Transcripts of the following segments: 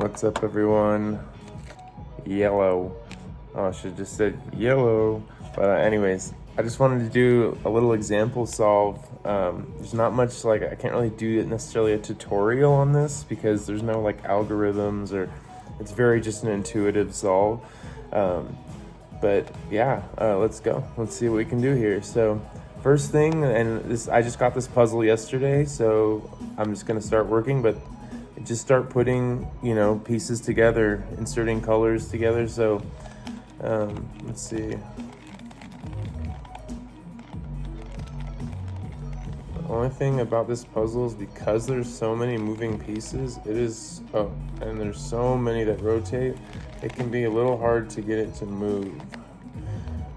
What's up, everyone? Yellow. Oh, I should have just said yellow. But anyways, I just wanted to do a little example solve. There's not much, like, I can't really do necessarily a tutorial on this because there's no like algorithms, or it's very just an intuitive solve. But yeah, let's go. Let's see what we can do here. So first thing, and this, I just got this puzzle yesterday, so I'm just gonna start working, but just start putting, you know, pieces together, inserting colors together. So let's see. The only thing about this puzzle is because there's so many moving pieces, and there's so many that rotate, it can be a little hard to get it to move.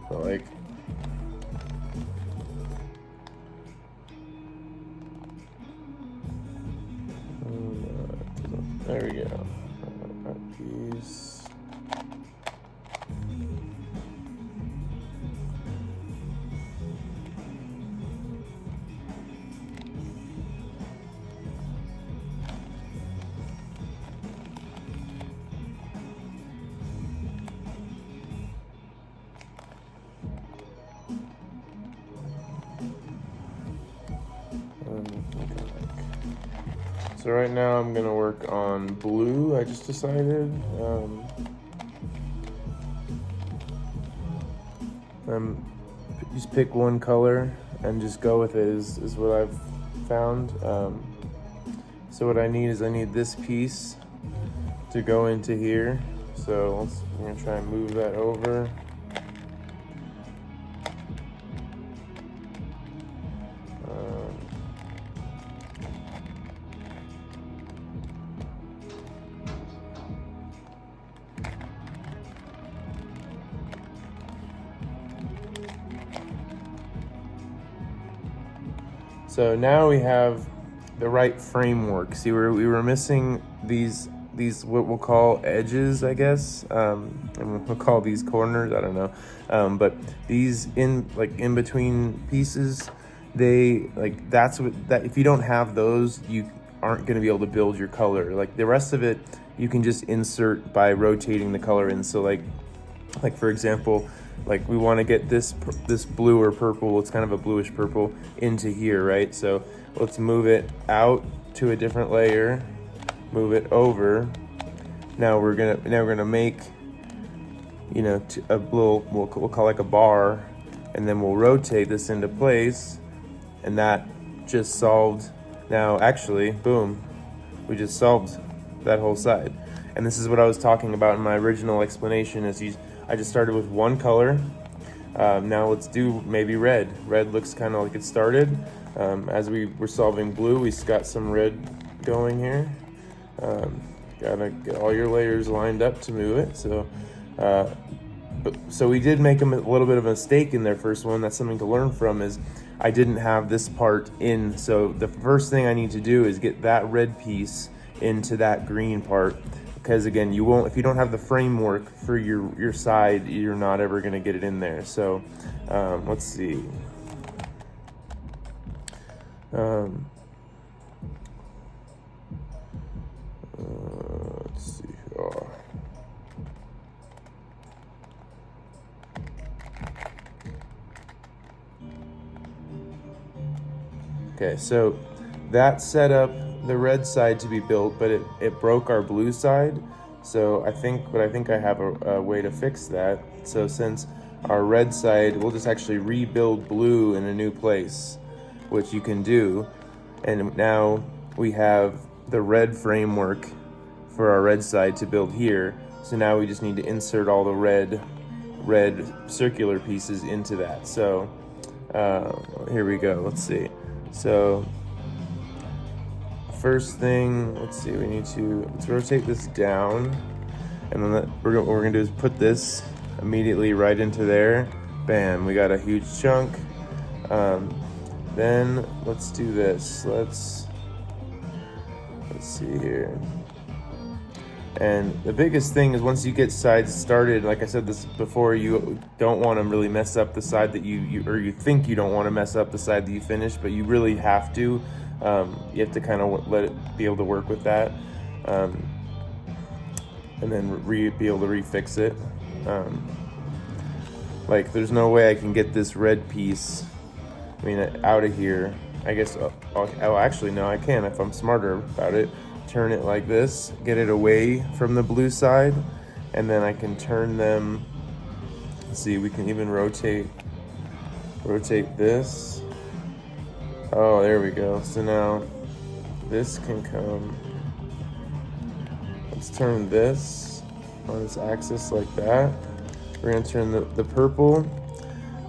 But like, there we go. That piece. So right now I'm gonna work on blue, I just decided. Just pick one color and just go with it is what I've found. So what I need is this piece to go into here. So we're gonna try and move that over. So now we have the right framework. See, we were missing these what we'll call edges, I guess, and we'll call these corners. I don't know, but these in between pieces, that if you don't have those, you aren't going to be able to build your color. Like the rest of it, you can just insert by rotating the color in. So like for example, like we want to get this blue or purple, it's kind of a bluish purple, into here, right? So let's move it out to a different layer, move it over. Now we're gonna make, you know, a little, we'll call like a bar, and then we'll rotate this into place, and that just solved. Now actually, boom, we just solved that whole side. And this is what I was talking about in my original explanation, I just started with one color. Now let's do maybe red. Red looks kind of like it started. As we were solving blue, we got some red going here. Gotta get all your layers lined up to move it. So we did make a little bit of a mistake in their first one. That's something to learn from, is I didn't have this part in. So the first thing I need to do is get that red piece into that green part. Because again, you won't, if you don't have the framework for your side, you're not ever going to get it in there. So let's see. Let's see. Oh. Okay, so that set up the red side to be built, but it broke our blue side. So I think I have a way to fix that. So since our red side, we'll just actually rebuild blue in a new place, which you can do. And now we have the red framework for our red side to build here. So now we just need to insert all the red circular pieces into that. So here we go. Let's see. So first thing, let's see, let's rotate this down, and then what we're gonna do is put this immediately right into there. Bam, we got a huge chunk. Then let's do this. Let's see here. And the biggest thing is, once you get sides started, like I said this before, you don't want to really mess up the side that you think you don't want to mess up the side that you finish, but you really have to. You have to kind of let it be able to work with that. and then be able to refix it. Like there's no way I can get this red piece, I mean, out of here. I guess, oh, actually no, I can if I'm smarter about it. Turn it like this, get it away from the blue side, and then I can turn them. Let's see, we can even rotate this. Oh, there we go. So now this can come. Let's turn this on its axis like that. We're gonna turn the purple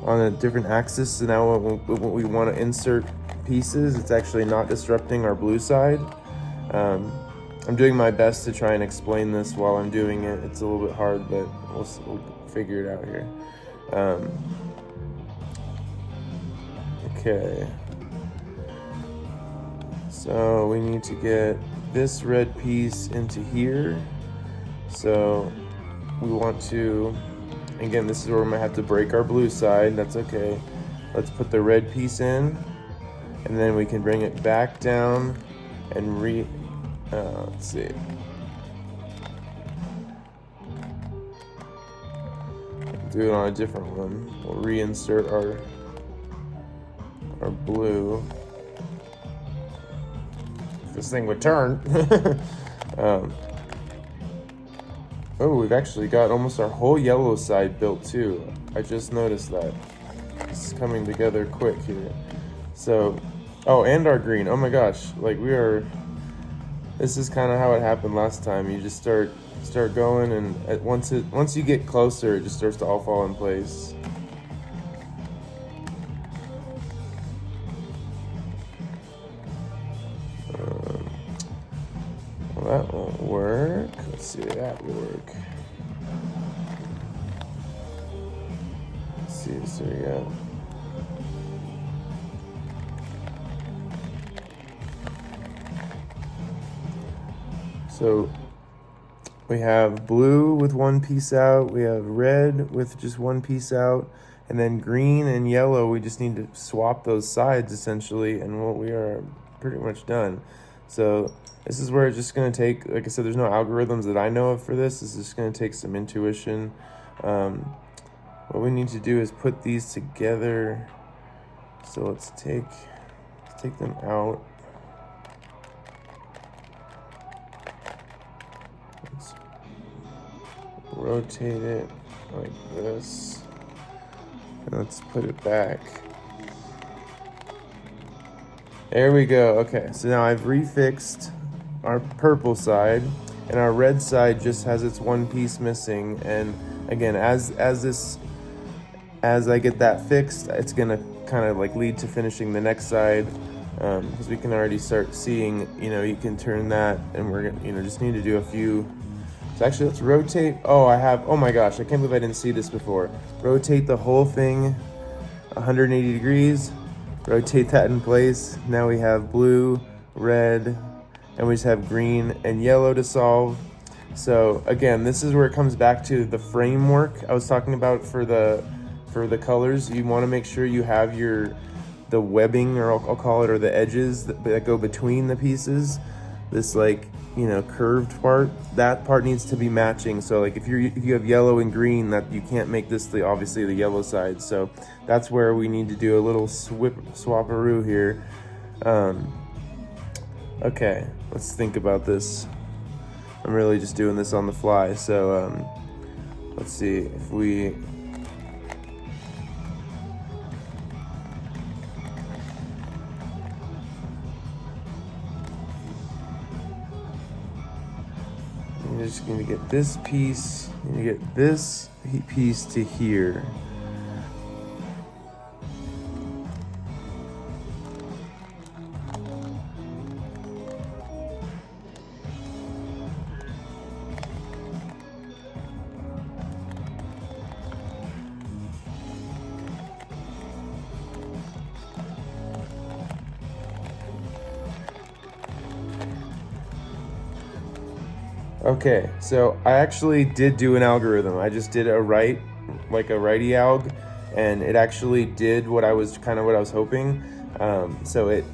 on a different axis. So now when we want to insert pieces, it's actually not disrupting our blue side. I'm doing my best to try and explain this while I'm doing it. It's a little bit hard, but we'll figure it out here. Okay. So we need to get this red piece into here. So we want to, again, this is where we might have to break our blue side. That's okay. Let's put the red piece in, and then we can bring it back down and let's see. Do it on a different one. We'll reinsert our blue. If this thing would turn. Oh, we've actually got almost our whole yellow side built too. I just noticed that. It's coming together quick here. So, oh, and our green. Oh my gosh, like this is kind of how it happened last time. You just start going, and once you get closer, it just starts to all fall in place. Well, that won't work. Let's see if that will work. Let's see, so we got. So we have blue with one piece out, we have red with just one piece out, and then green and yellow, we just need to swap those sides essentially, and we are pretty much done. So this is where it's just gonna take, like I said, there's no algorithms that I know of for this. This is just gonna take some intuition. What we need to do is put these together. So let's take them out. Let's rotate it like this, and let's put it back. There we go. Okay, so now I've refixed our purple side, and our red side just has its one piece missing. And again, as I get that fixed, it's gonna kind of like lead to finishing the next side, because we can already start seeing, you can turn that, and we're gonna, just need to do a few. So actually, let's rotate. Oh my gosh, I can't believe I didn't see this before. Rotate the whole thing 180 degrees. Rotate that in place. Now we have blue, red, and we just have green and yellow to solve. So again, this is where it comes back to the framework I was talking about for the colors. You want to make sure you have the webbing, or I'll call it, or the edges that go between the pieces. This curved part, that part needs to be matching. So like if you have yellow and green, that you can't make this obviously the yellow side. So that's where we need to do a little swaparoo here. Okay, let's think about this. I'm really just doing this on the fly. So let's see if we. You're just going to get this piece, you get this piece to here. Okay, so I actually did do an algorithm. I just did a righty alg, and it actually did what I was hoping. So it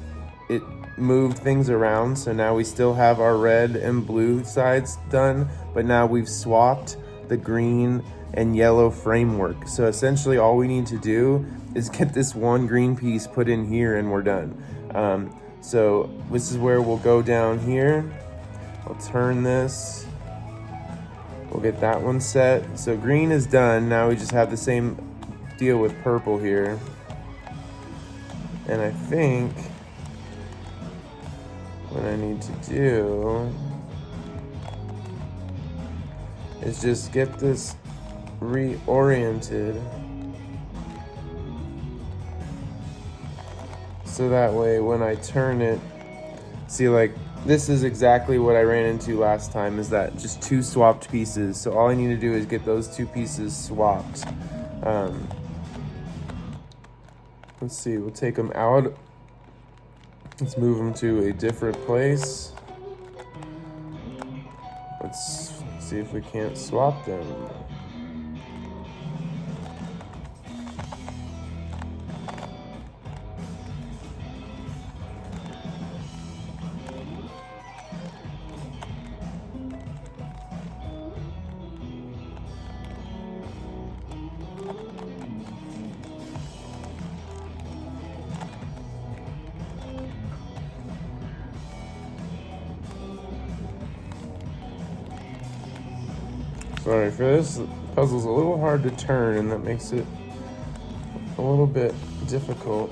moved things around. So now we still have our red and blue sides done, but now we've swapped the green and yellow framework. So essentially all we need to do is get this one green piece put in here and we're done. So this is where we'll go down here. I'll turn this. We'll get that one set. So green is done. Now we just have the same deal with purple here. And I think what I need to do is just get this reoriented so that way when I turn it, see, like this is exactly what I ran into last time, is that just two swapped pieces. So all I need to do is get those two pieces swapped. Let's see, we'll take them out. Let's move them to a different place. Let's see if we can't swap them. Sorry for this, the puzzle's a little hard to turn and that makes it a little bit difficult.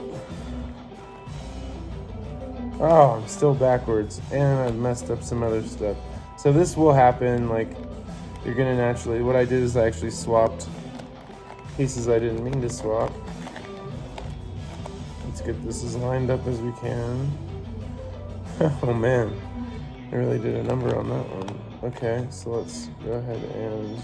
Oh, I'm still backwards and I've messed up some other stuff. So this will happen, like you're gonna naturally, what I did is I actually swapped pieces I didn't mean to swap. Let's get this as lined up as we can. Oh man, I really did a number on that one. Okay, so let's go ahead and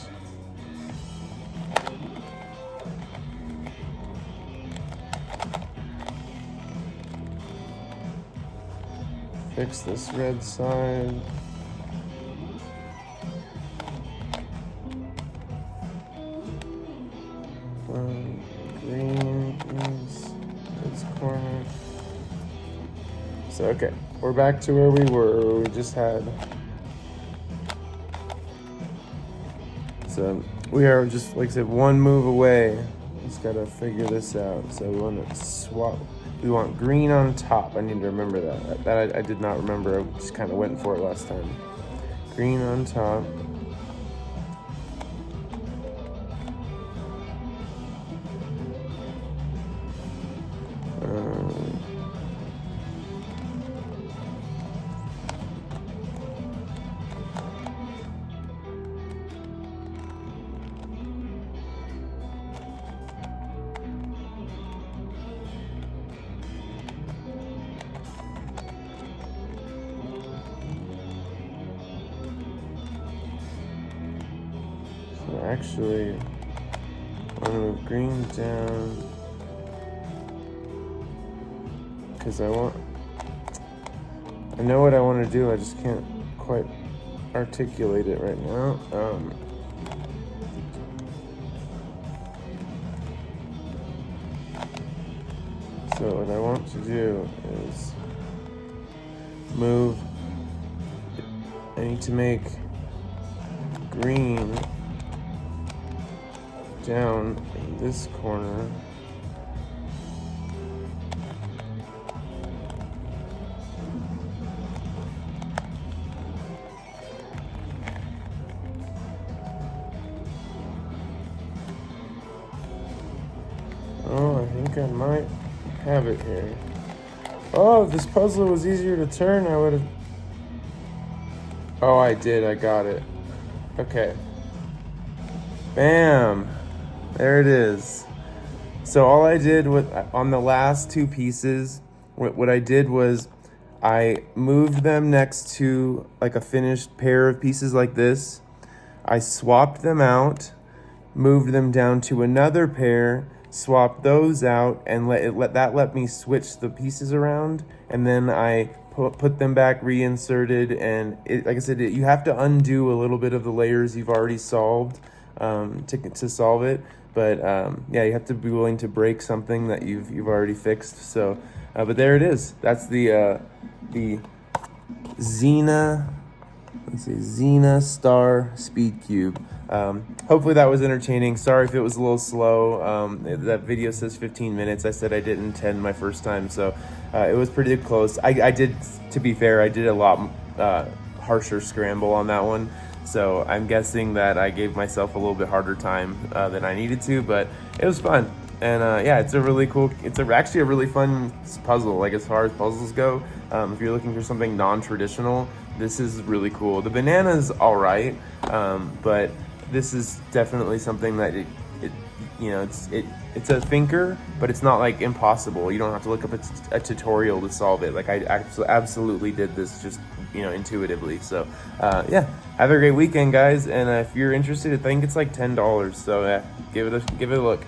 fix this red side. Green is this corner. So okay, we're back to where we were. We just had. So we are just, like I said, one move away. Just gotta figure this out. So we want to swap. We want green on top. I need to remember that. That I did not remember. I just kind of went for it last time. Green on top. Actually, I'm gonna move green down because I know what I want to do, I just can't quite articulate it right now. So what I want to do is move, I need to make green down in this corner. Oh, I think I might have it here. Oh, if this puzzle was easier to turn, I would have. Oh, I did. I got it. Okay. Bam. There it is. So all I did on the last two pieces, what I did was I moved them next to like a finished pair of pieces like this. I swapped them out, moved them down to another pair, swapped those out, and let me switch the pieces around. And then I put them back, reinserted, and like I said, you have to undo a little bit of the layers you've already solved to solve it. But yeah, you have to be willing to break something that you've already fixed. So But there it is. That's the Ziina, let's see, Ziina Star SpeedCube. Hopefully that was entertaining. Sorry if it was a little slow. That video says 15 minutes. I said I didn't intend my first time, so it was pretty close. I did, to be fair, I did a lot harsher scramble on that one. So I'm guessing that I gave myself a little bit harder time than I needed to, but it was fun. And yeah, it's a really cool, actually a really fun puzzle, like as far as puzzles go. If you're looking for something non-traditional, this is really cool. The banana's all right, but this is definitely something that it's a thinker, but it's not like impossible. You don't have to look up a tutorial to solve it. Like I absolutely did this just intuitively. So yeah, have a great weekend, guys. And if you're interested, I think it's like $10. So yeah, give it a look.